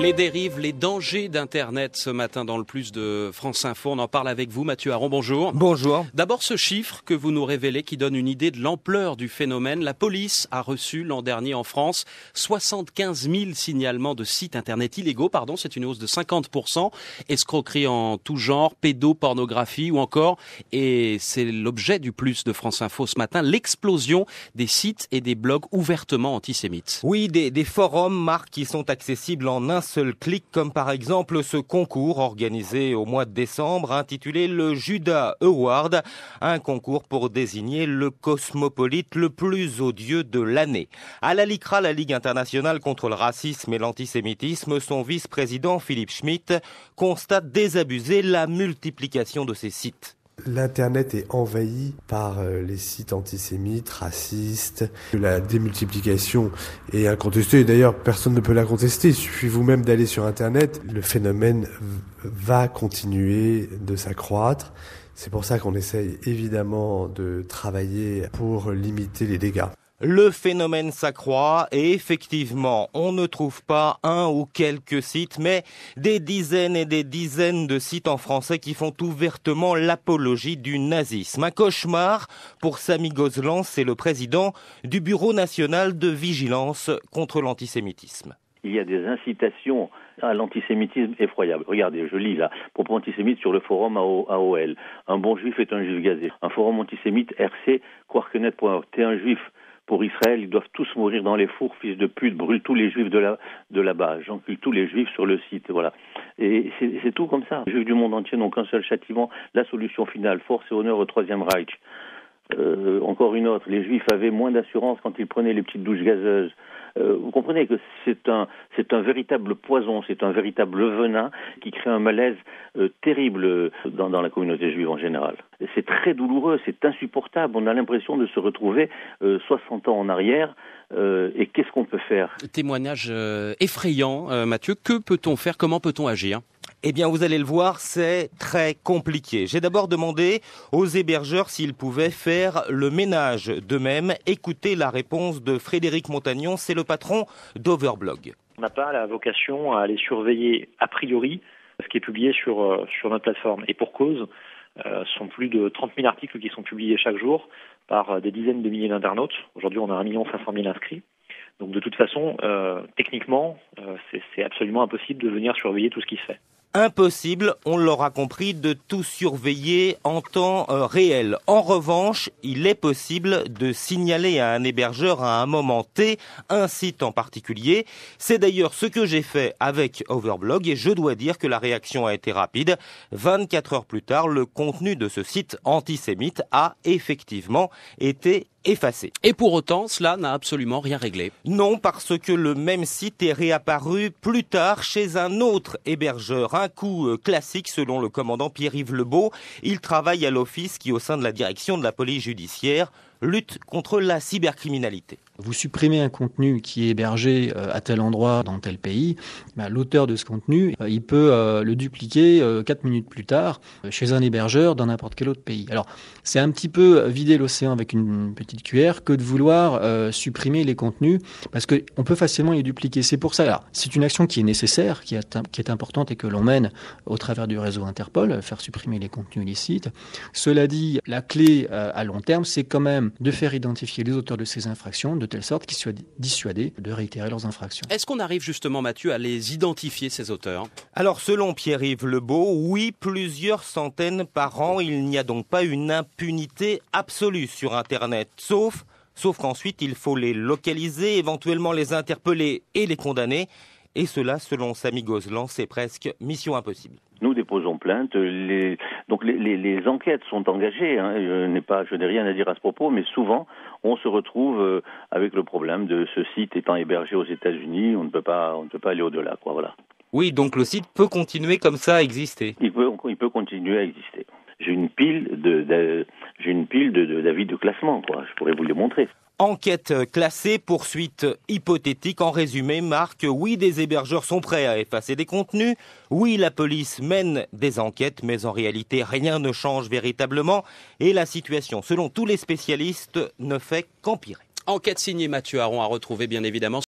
Les dérives, les dangers d'Internet ce matin dans le Plus de France Info. On en parle avec vous, Mathieu Aron, bonjour. Bonjour. D'abord ce chiffre que vous nous révélez qui donne une idée de l'ampleur du phénomène. La police a reçu l'an dernier en France 75 000 signalements de sites Internet illégaux. C'est une hausse de 50%. Escroquerie en tout genre, pédopornographie ou encore, et c'est l'objet du Plus de France Info ce matin, l'explosion des sites et des blogs ouvertement antisémites. Oui, des forums, Marc, qui sont accessibles en un seul clic, comme par exemple ce concours organisé au mois de décembre intitulé le Judas Award, un concours pour désigner le cosmopolite le plus odieux de l'année. À la LICRA, la Ligue internationale contre le racisme et l'antisémitisme, son vice-président Philippe Schmitt constate désabusé la multiplication de ces sites. L'Internet est envahi par les sites antisémites, racistes. La démultiplication est incontestée. D'ailleurs, personne ne peut la contester. Il suffit vous-même d'aller sur Internet. Le phénomène va continuer de s'accroître. C'est pour ça qu'on essaye évidemment de travailler pour limiter les dégâts. Le phénomène s'accroît et effectivement, on ne trouve pas un ou quelques sites, mais des dizaines et des dizaines de sites en français qui font ouvertement l'apologie du nazisme. Un cauchemar pour Samy Gozlan, c'est le président du Bureau national de vigilance contre l'antisémitisme. Il y a des incitations à l'antisémitisme effroyables. Regardez, je lis là, propos antisémites sur le forum AOL. Un bon juif est un juif gazé. Un forum antisémite rc.quarknet.org. T'es un juif. Pour Israël, ils doivent tous mourir dans les fours, fils de pute, brûle tous les juifs de là-bas, j'encule tous les juifs sur le site, voilà. Et c'est tout comme ça. Les juifs du monde entier n'ont qu'un seul châtiment, la solution finale, force et honneur au Troisième Reich. Encore une autre, les juifs avaient moins d'assurance quand ils prenaient les petites douches gazeuses. Vous comprenez que c'est un véritable poison, c'est un véritable venin qui crée un malaise terrible dans la communauté juive en général. Et c'est très douloureux, c'est insupportable. On a l'impression de se retrouver 60 ans en arrière. Et qu'est-ce qu'on peut faire ? Témoignage effrayant, Mathieu. Que peut-on faire ? Comment peut-on agir ? Eh bien, vous allez le voir, c'est très compliqué. J'ai d'abord demandé aux hébergeurs s'ils pouvaient faire le ménage d'eux-mêmes. Écoutez la réponse de Frédéric Montagnon, c'est le patron d'Overblog. On n'a pas la vocation à aller surveiller a priori ce qui est publié sur notre plateforme. Et pour cause, ce sont plus de 30 000 articles qui sont publiés chaque jour par des dizaines de milliers d'internautes. Aujourd'hui, on a 1 500 000 inscrits. Donc de toute façon, techniquement, c'est absolument impossible de venir surveiller tout ce qui se fait. Impossible, on l'aura compris, de tout surveiller en temps réel. En revanche, il est possible de signaler à un hébergeur à un moment T un site en particulier. C'est d'ailleurs ce que j'ai fait avec Overblog et je dois dire que la réaction a été rapide. 24 heures plus tard, le contenu de ce site antisémite a effectivement été effacé. Et pour autant, cela n'a absolument rien réglé. Non, parce que le même site est réapparu plus tard chez un autre hébergeur. Un coup classique selon le commandant Pierre-Yves Lebeau. Il travaille à l'office qui, au sein de la direction de la police judiciaire, lutte contre la cybercriminalité. Vous supprimez un contenu qui est hébergé à tel endroit dans tel pays, l'auteur de ce contenu, il peut le dupliquer 4 minutes plus tard chez un hébergeur dans n'importe quel autre pays. Alors, c'est un petit peu vider l'océan avec une petite cuillère que de vouloir supprimer les contenus, parce qu'on peut facilement les dupliquer. C'est pour ça. Alors, c'est une action qui est nécessaire, qui est importante et que l'on mène au travers du réseau Interpol, faire supprimer les contenus illicites. Cela dit, la clé à long terme, c'est quand même de faire identifier les auteurs de ces infractions de telle sorte qu'ils soient dissuadés de réitérer leurs infractions. Est-ce qu'on arrive justement, Mathieu, à les identifier, ces auteurs ? Alors, selon Pierre-Yves Lebeau, oui, plusieurs centaines par an. Il n'y a donc pas une impunité absolue sur Internet, sauf qu'ensuite, il faut les localiser, éventuellement les interpeller et les condamner. Et cela, selon Samy Gozlan, c'est presque mission impossible. Nous déposons plainte, les enquêtes sont engagées, je n'ai rien à dire à ce propos, mais souvent on se retrouve avec le problème de ce site étant hébergé aux États-Unis, on ne peut pas aller au-delà, quoi, voilà. Oui, donc le site peut continuer comme ça à exister. Il peut continuer à exister. J'ai une pile d'avis de classement, quoi, je pourrais vous les montrer. Enquête classée, poursuite hypothétique. En résumé, Marc, oui, des hébergeurs sont prêts à effacer des contenus. Oui, la police mène des enquêtes, mais en réalité, rien ne change véritablement. Et la situation, selon tous les spécialistes, ne fait qu'empirer. Enquête signée Mathieu Aron à retrouver bien évidemment